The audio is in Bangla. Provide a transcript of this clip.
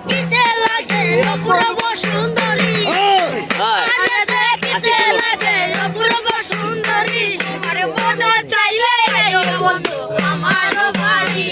দেখিতে লাগে অপূর্ব সুন্দরী আরে দেখিতে লাগে অপূর্ব সুন্দরী আরে মন চাইলে বন্ধু আমার বাড়ি